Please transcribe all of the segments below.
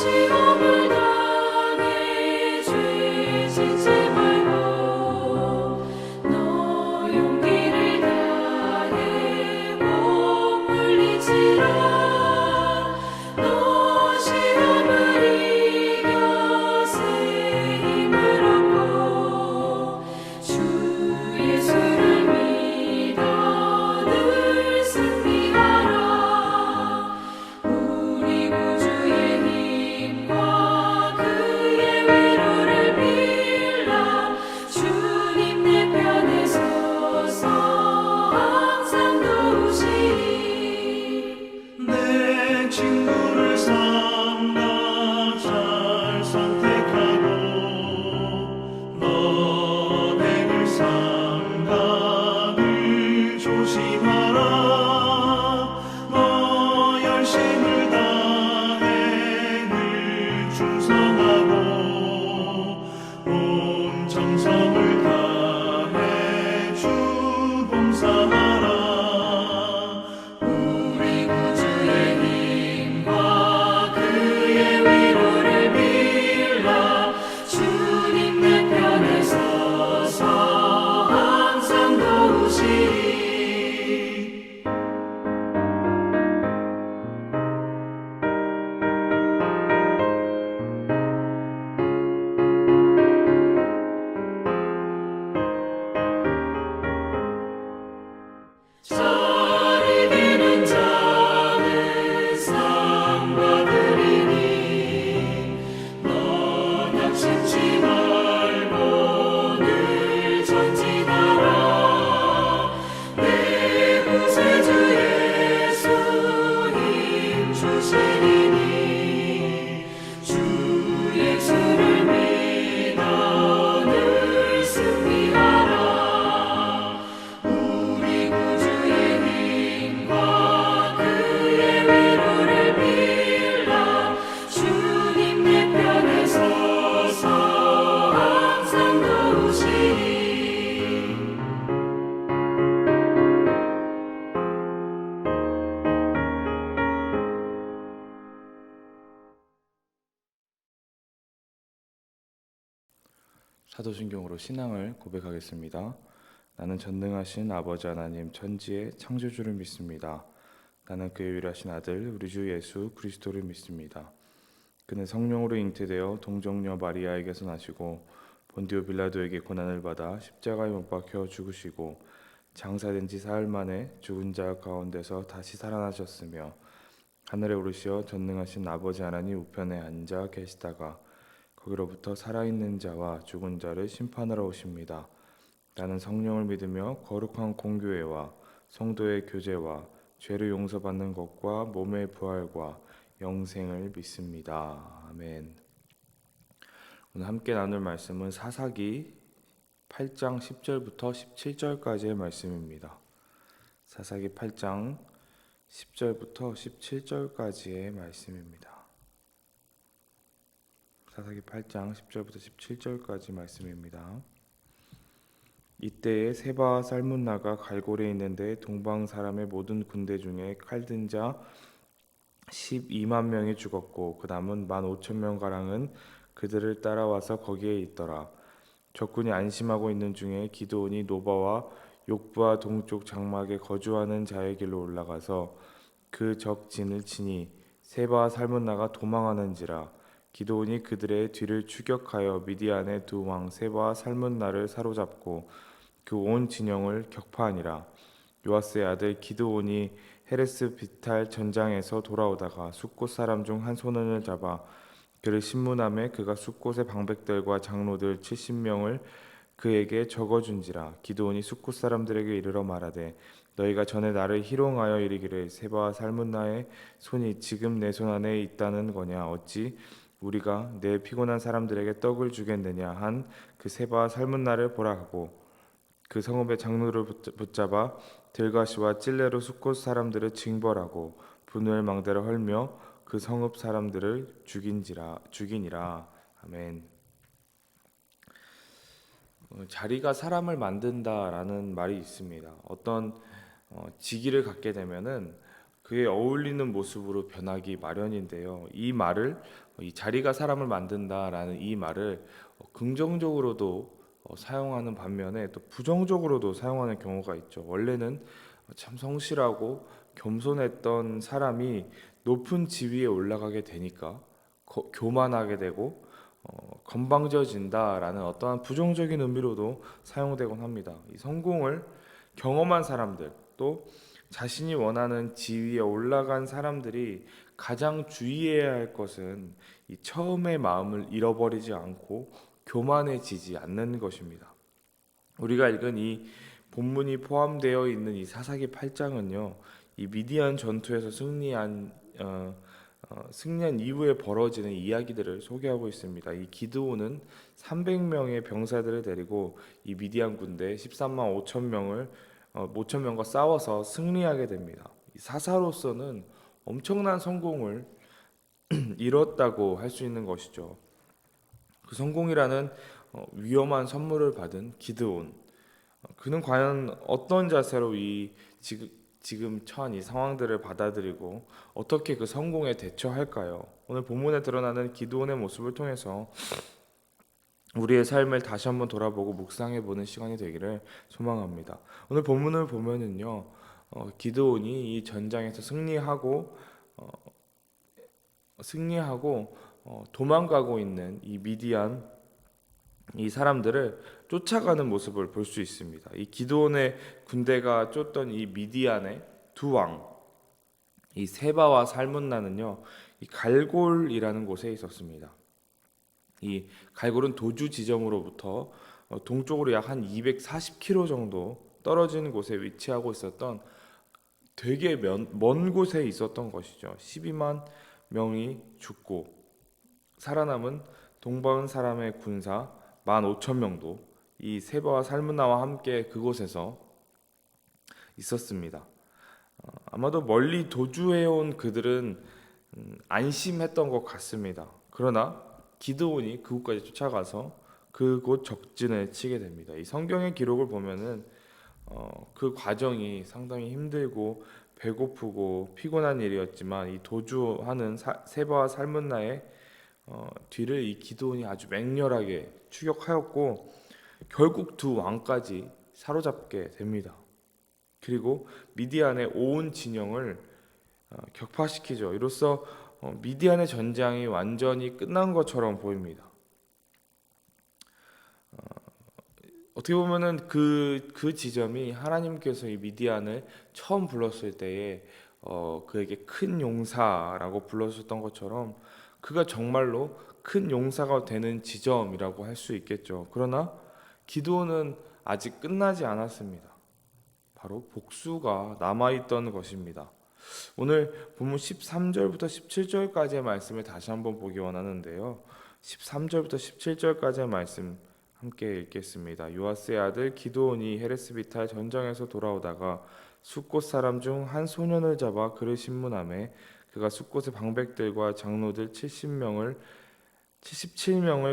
시험을 당해 죄 짓지 말고 너 용기를 다해 못 물리치라. 너 시험을 이겨 새 힘을 얻고 주 예수를 믿어 늘 승리하라. 우리 구주의 힘과 그의 위로를 빌라. 주님 내 편에 서서 항상 도우시리. 내 친구를 삼가 잘 선택하고 너행을 삼가 늘 조심하라. 너 열심을 다해 늘 충성하고 온 정성을 다해 주 봉사하라. 우리 구주의 힘과 그의 위로를 빌라. 주님 내 편에 서서 항상 도우시리. 잘 이기는 자는 상 받으리니 너 낙심치 말고 늘 전진하라. 내 구세주 예수 힘 주시리니 주 예수를 믿어 늘 승리하라. 우리 구주의 힘과 그의 위로를 빌라. 주님 내 편에 서서 항상 도우시리. 사도신경으로 신앙을 고백하겠습니다. 나는 전능하신 아버지 하나님 천지의 창조주를 믿습니다. 나는 그의 유일하신 아들 우리 주 예수 그리스도를 믿습니다. 그는 성령으로 잉태되어 동정녀 마리아에게서 나시고 본디오 빌라도에게 고난을 받아 십자가에 못 박혀 죽으시고 장사된 지 사흘 만에 죽은 자 가운데서 다시 살아나셨으며 하늘에 오르시어 전능하신 아버지 하나님 우편에 앉아 계시다가 거기로부터 살아있는 자와 죽은 자를 심판하러 오십니다. 나는 성령을 믿으며 거룩한 공교회와 성도의 교제와 죄를 용서받는 것과 몸의 부활과 영생을 믿습니다. 아멘. 오늘 함께 나눌 말씀은 사사기 8장 10절부터 17절까지의 말씀입니다. 사사기 8장 10절부터 17절까지의 말씀입니다. 사사기 8장 10절부터 17절까지 말씀입니다. 이때에 세바와 살문나가 갈골에 있는데 동방 사람의 모든 군대 중에 칼든 자 12만 명이 죽었고 그 남은 15,000명가량은 그들을 따라와서 거기에 있더라. 적군이 안심하고 있는 중에 기드온이 노바와 욕부와 동쪽 장막에 거주하는 자의 길로 올라가서 그 적 진을 치니 세바와 살문나가 도망하는지라. 기드온이 그들의 뒤를 추격하여 미디안의 두 왕 세바와 살문나를 사로잡고 그 온 진영을 격파하니라. 요아스의 아들 기드온이 헤레스 비탈 전장에서 돌아오다가 숫곳 사람 중 한 소년을 잡아 그를 신문함에 그가 숫곳의 방백들과 장로들 70명을 그에게 적어준지라. 기드온이 숫곳 사람들에게 이르러 말하되 너희가 전에 나를 희롱하여 이르기를 세바와 살문나의 손이 지금 내 손 안에 있다는 거냐. 어찌 우리가 내 피곤한 사람들에게 떡을 주겠느냐 한 그 세바와 살문나를 보라 하고 그 성읍의 장로를 붙잡아 들가시와 찔레로 숫곳 사람들을 징벌하고 분노의 망대를 헐며 그 성읍 사람들을 죽이니라. 아멘. 자리가 사람을 만든다라는 말이 있습니다. 어떤 직위를 갖게 되면은 그에 어울리는 모습으로 변하기 마련인데요. 이 자리가 사람을 만든다라는 이 말을 긍정적으로도 사용하는 반면에 또 부정적으로도 사용하는 경우가 있죠. 원래는 참 성실하고 겸손했던 사람이 높은 지위에 올라가게 되니까 교만하게 되고 건방져진다라는 어떠한 부정적인 의미로도 사용되곤 합니다. 이 성공을 경험한 사람들 또 자신이 원하는 지위에 올라간 사람들이 가장 주의해야 할 것은 이 처음의 마음을 잃어버리지 않고 교만해지지 않는 것입니다. 우리가 읽은 이 본문이 포함되어 있는 이 사사기 8장은요, 이 미디안 전투에서 승리한 이후에 벌어지는 이야기들을 소개하고 있습니다. 이 기드온은 300명의 병사들을 데리고 이 미디안 군대 13만 5천 명과 싸워서 승리하게 됩니다. 이 사사로서는 엄청난 성공을 이뤘다고 할 수 있는 것이죠. 그 성공이라는 위험한 선물을 받은 기드온, 그는 과연 어떤 자세로 지금 처한 이 상황들을 받아들이고 어떻게 그 성공에 대처할까요? 오늘 본문에 드러나는 기드온의 모습을 통해서 우리의 삶을 다시 한번 돌아보고 묵상해 보는 시간이 되기를 소망합니다. 오늘 본문을 보면은요, 기드온이 이 전장에서 승리하고 도망가고 있는 이 미디안 이 사람들을 쫓아가는 모습을 볼 수 있습니다. 이 기드온의 군대가 쫓던 이 미디안의 두 왕, 이 세바와 살문나는요, 이 갈골이라는 곳에 있었습니다. 이 갈골은 도주 지점으로부터 동쪽으로 약 한 240km 정도 떨어진 곳에 위치하고 있었던 되게 먼 곳에 있었던 것이죠. 12만 명이 죽고 살아남은 동방 사람의 군사 15,000명도 이 세바와 살문나와 함께 그곳에서 있었습니다. 아마도 멀리 도주해온 그들은 안심했던 것 같습니다. 그러나 기드온이 그곳까지 쫓아가서 그곳 적진을 치게 됩니다. 이 성경의 기록을 보면은 그 과정이 상당히 힘들고 배고프고 피곤한 일이었지만 이 도주하는 세바와 살문나의 뒤를 이 기드온이 아주 맹렬하게 추격하였고 결국 두 왕까지 사로잡게 됩니다. 그리고 미디안의 온 진영을 격파시키죠. 이로써 미디안의 전장이 완전히 끝난 것처럼 보입니다. 어떻게 보면은 그 지점이 하나님께서 이 미디안을 처음 불렀을 때에 그에게 큰 용사라고 불렀었던 것처럼 그가 정말로 큰 용사가 되는 지점이라고 할 수 있겠죠. 그러나 기드온은 아직 끝나지 않았습니다. 바로 복수가 남아있던 것입니다. 오늘 본문 13절부터 17절까지의 말씀을 다시 한번 보기 원하는데요. 13절부터 17절까지의 말씀 함께 읽겠습니다. 요아스의 아들 기드온이 헤레스비탈 전장에서 돌아오다가 숫곳 사람 중 한 소년을 잡아 그를 신문하매 그가 숫곳의 방백들과 장로들 77명을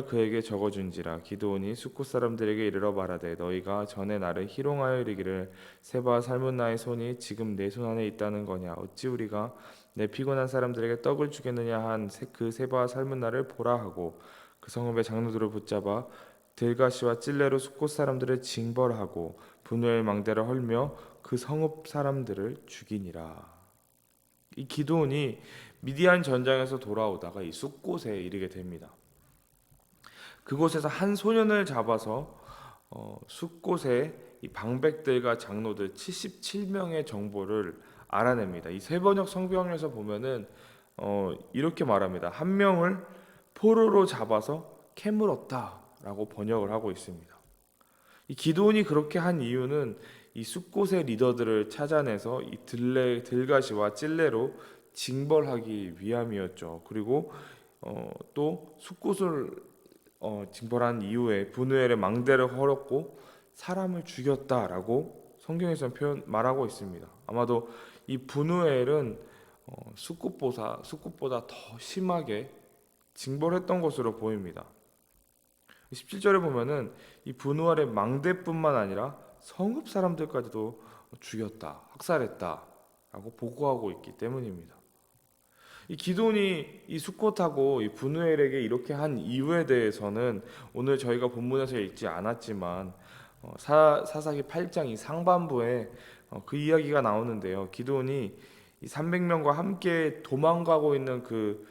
그에게 적어준지라. 기드온이 숫곳 사람들에게 이르러 말하되 너희가 전에 나를 희롱하여 이르기를 세바와 살문나의 손이 지금 내 손 안에 있다는 거냐. 어찌 우리가 내 피곤한 사람들에게 떡을 주겠느냐 한 그 세바와 살문나를 보라 하고 그 성읍의 장로들을 붙잡아 들가시와 찔레로 숫곳 사람들을 징벌하고 분노의 망대를 헐며 그 성읍 사람들을 죽이니라. 이 기드온이 미디안 전장에서 돌아오다가 이 숫곳에 이르게 됩니다. 그곳에서 한 소년을 잡아서 숫곳의 이 방백들과 장로들 77명의 정보를 알아냅니다. 이 세번역 성경에서 보면은 이렇게 말합니다. 한 명을 포로로 잡아서 캐물었다라고 번역을 하고 있습니다. 이 기드온이 그렇게 한 이유는 이 숫곳의 리더들을 찾아내서 이 들가시와 찔레로 징벌하기 위함이었죠. 그리고 또 숫곳을 징벌한 이후에 분우엘의 망대를 헐었고 사람을 죽였다라고 성경에서는 말하고 있습니다. 아마도 이 분우엘은 숫곳보다 더 심하게 징벌했던 것으로 보입니다. 17절에 보면은 이 분우엘의 망대뿐만 아니라 성읍 사람들까지도 죽였다, 학살했다 라고 보고하고 있기 때문입니다. 이 기돈이 이 숫곳하고 이 분우엘에게 이렇게 한 이유에 대해서는 오늘 저희가 본문에서 읽지 않았지만 사사기 8장 이 상반부에 그 이야기가 나오는데요. 기돈이 이 300명과 함께 도망가고 있는 그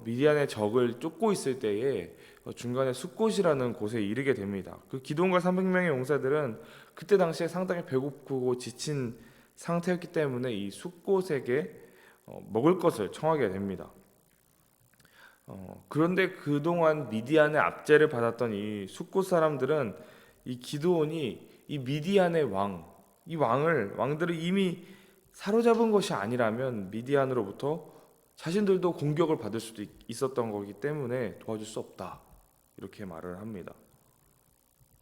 미디안의 적을 쫓고 있을 때에 중간에 숫곳이라는 곳에 이르게 됩니다. 그 기돈과 300명의 용사들은 그때 당시에 상당히 배고프고 지친 상태였기 때문에 이 숫곳에게 먹을 것을 청하게 됩니다. 그런데 그동안 미디안의 압제를 받았던 이 숫곳 사람들은 이 기드온이 이 미디안의 이 왕들을 이미 사로잡은 것이 아니라면 미디안으로부터 자신들도 공격을 받을 수도 있었던 거기 때문에 도와줄 수 없다, 이렇게 말을 합니다.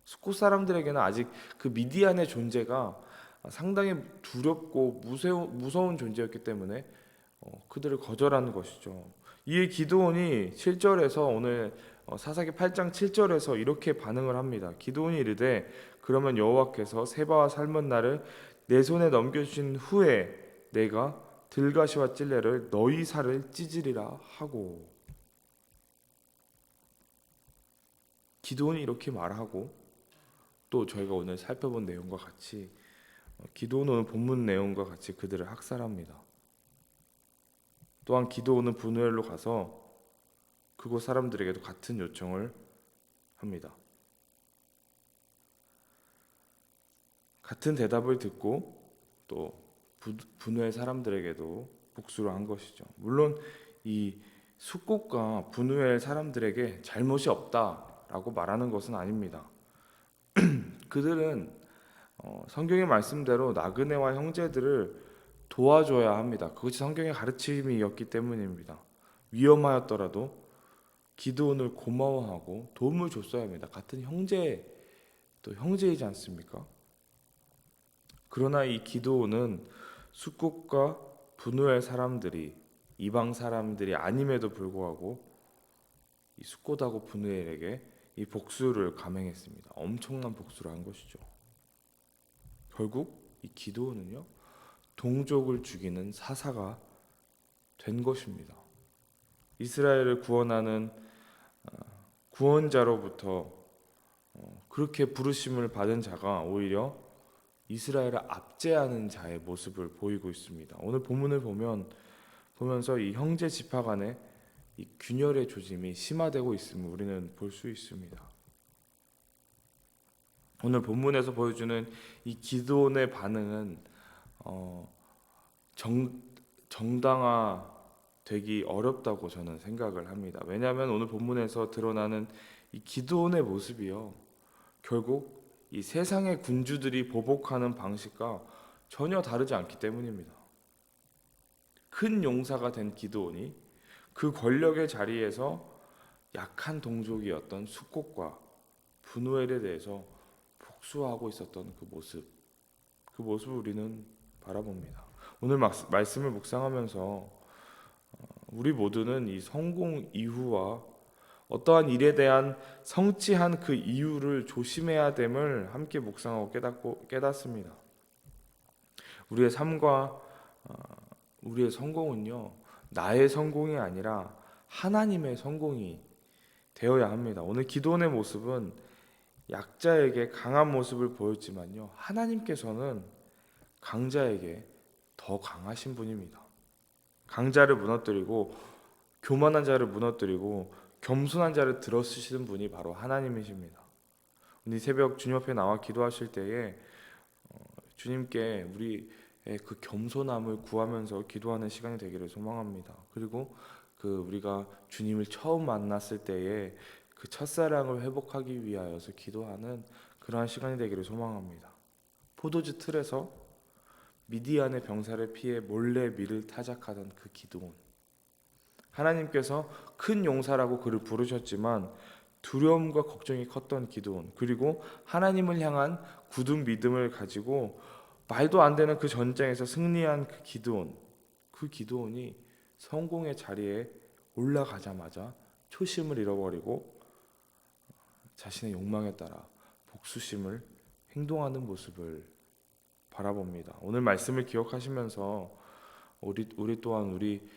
숫곳 사람들에게는 아직 그 미디안의 존재가 상당히 두렵고 무서운 존재였기 때문에 그들을 거절하는 것이죠. 이에 기드온이 7절에서 오늘 사사기 8장 7절에서 이렇게 반응을 합니다. 기드온이 이르되 그러면 여호와께서 세바와 살문 나를 내 손에 넘겨주신 후에 내가 들가시와 찔레를 너희 살을 찢으리라 하고. 기드온이 이렇게 말하고 또 저희가 오늘 살펴본 내용과 같이 기드온은 오늘 본문 내용과 같이 그들을 학살합니다. 또한 기드온은 분우엘로 가서 그곳 사람들에게도 같은 요청을 합니다. 같은 대답을 듣고 또 분우엘 사람들에게도 복수를 한 것이죠. 물론 이 숫곳과 분우엘 사람들에게 잘못이 없다라고 말하는 것은 아닙니다. 그들은 성경의 말씀대로 나그네와 형제들을 도와줘야 합니다. 그것이 성경의 가르침이었기 때문입니다. 위험하였더라도 기드온을 고마워하고 도움을 줬어야 합니다. 같은 또 형제이지 않습니까? 그러나 이 기드온은 숫곳과 분우엘 사람들이 이방 사람들이 아님에도 불구하고 이 숫곳하고 분우엘에게 이 복수를 감행했습니다. 엄청난 복수를 한 것이죠. 결국 이 기드온은요, 동족을 죽이는 사사가 된 것입니다. 이스라엘을 구원하는 구원자로부터 그렇게 부르심을 받은 자가 오히려 이스라엘을 압제하는 자의 모습을 보이고 있습니다. 오늘 본문을 보면서 이 형제 지파 간의 이 균열의 조짐이 심화되고 있음을 우리는 볼 수 있습니다. 오늘 본문에서 보여주는 이 기드온의 반응은 정당화되기 어렵다고 저는 생각을 합니다. 왜냐하면 오늘 본문에서 드러나는 이 기드온의 모습이요, 결국 이 세상의 군주들이 보복하는 방식과 전혀 다르지 않기 때문입니다. 큰 용사가 된 기드온이 그 권력의 자리에서 약한 동족이었던 숫곳과 분우엘에 대해서 복수하고 있었던 그 모습을 우리는 바라봅니다. 오늘 말씀을 묵상하면서 우리 모두는 이 성공 이후와 어떠한 일에 대한 성취한 그 이유를 조심해야 됨을 함께 묵상하고 깨닫습니다. 우리의 삶과 우리의 성공은요, 나의 성공이 아니라 하나님의 성공이 되어야 합니다. 오늘 기도원의 모습은 약자에게 강한 모습을 보였지만요, 하나님께서는 강자에게 더 강하신 분입니다. 강자를 무너뜨리고 교만한 자를 무너뜨리고 겸손한 자를 들어쓰시는 분이 바로 하나님이십니다. 오늘 새벽 주님 앞에 나와 기도하실 때에 주님께 우리의 그 겸손함을 구하면서 기도하는 시간이 되기를 소망합니다. 그리고 우리가 주님을 처음 만났을 때에 그 첫사랑을 회복하기 위하여서 기도하는 그러한 시간이 되기를 소망합니다. 포도주 틀에서 미디안의 병사를 피해 몰래 밀을 타작하던 그 기드온, 하나님께서 큰 용사라고 그를 부르셨지만 두려움과 걱정이 컸던 기드온, 그리고 하나님을 향한 굳은 믿음을 가지고 말도 안 되는 그 전쟁에서 승리한 그 기드온이 성공의 자리에 올라가자마자 초심을 잃어버리고 자신의 욕망에 따라 복수심을 행동하는 모습을 바라봅니다. 오늘 말씀을 기억하시면서 우리 또한 우리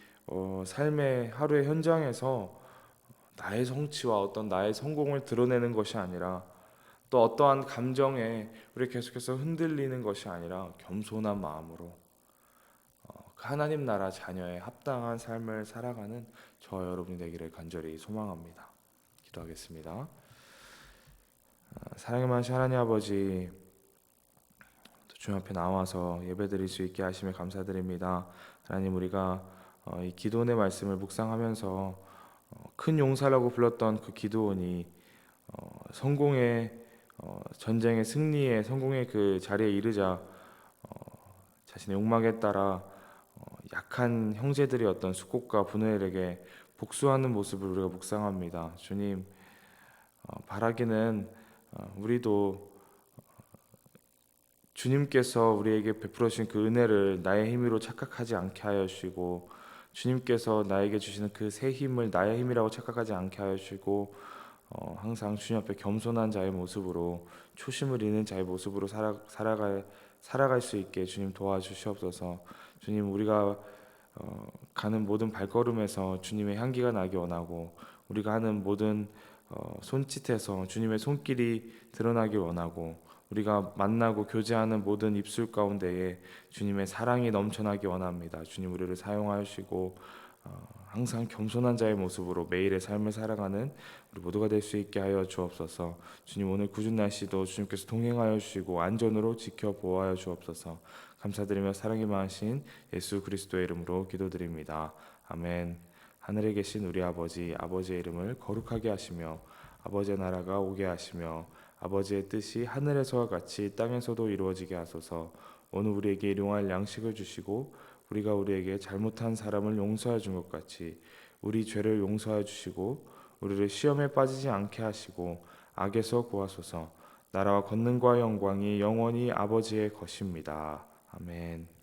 삶의 하루의 현장에서 나의 성취와 어떤 나의 성공을 드러내는 것이 아니라 또 어떠한 감정에 우리 계속해서 흔들리는 것이 아니라 겸손한 마음으로 그 하나님 나라 자녀의 합당한 삶을 살아가는 저와 여러분이 되기를 간절히 소망합니다. 기도하겠습니다. 사랑의 많으신 하나님 아버지, 주님 앞에 나와서 예배드릴 수 있게 하심에 감사드립니다. 하나님, 우리가 이 기도원의 말씀을 묵상하면서 큰 용사라고 불렀던 그 기도원이 성공의 전쟁의 승리의 성공의 그 자리에 이르자 자신의 욕망에 따라 약한 형제들의 어떤 숙곡과 분노에게 복수하는 모습을 우리가 묵상합니다. 주님, 바라기는 우리도 주님께서 우리에게 베풀어 주신 그 은혜를 나의 힘으로 착각하지 않게 하여 주시고, 주님께서 나에게 주시는 그 새 힘을 나의 힘이라고 착각하지 않게 하여 주시고, 항상 주님 앞에 겸손한 자의 모습으로, 초심을 잃는 자의 모습으로 살아갈 수 있게 주님 도와주시옵소서. 주님, 우리가 가는 모든 발걸음에서 주님의 향기가 나기 원하고, 우리가 하는 모든 손짓에서 주님의 손길이 드러나기 원하고, 우리가 만나고 교제하는 모든 입술 가운데에 주님의 사랑이 넘쳐나기 원합니다. 주님, 우리를 사용하시고 항상 겸손한 자의 모습으로 매일의 삶을 살아가는 우리 모두가 될 수 있게 하여 주옵소서. 주님, 오늘 궂은 날씨도 주님께서 동행하여 주시고 안전으로 지켜 보호하여 주옵소서. 감사드리며 사랑이 많으신 예수 그리스도의 이름으로 기도드립니다. 아멘. 하늘에 계신 우리 아버지, 아버지의 이름을 거룩하게 하시며 아버지의 나라가 오게 하시며 아버지의 뜻이 하늘에서와 같이 땅에서도 이루어지게 하소서. 오늘 우리에게 일용할 양식을 주시고 우리가 우리에게 잘못한 사람을 용서해 준 것 같이 우리 죄를 용서해 주시고 우리를 시험에 빠지지 않게 하시고 악에서 구하소서. 나라와 권능과 영광이 영원히 아버지의 것입니다. 아멘.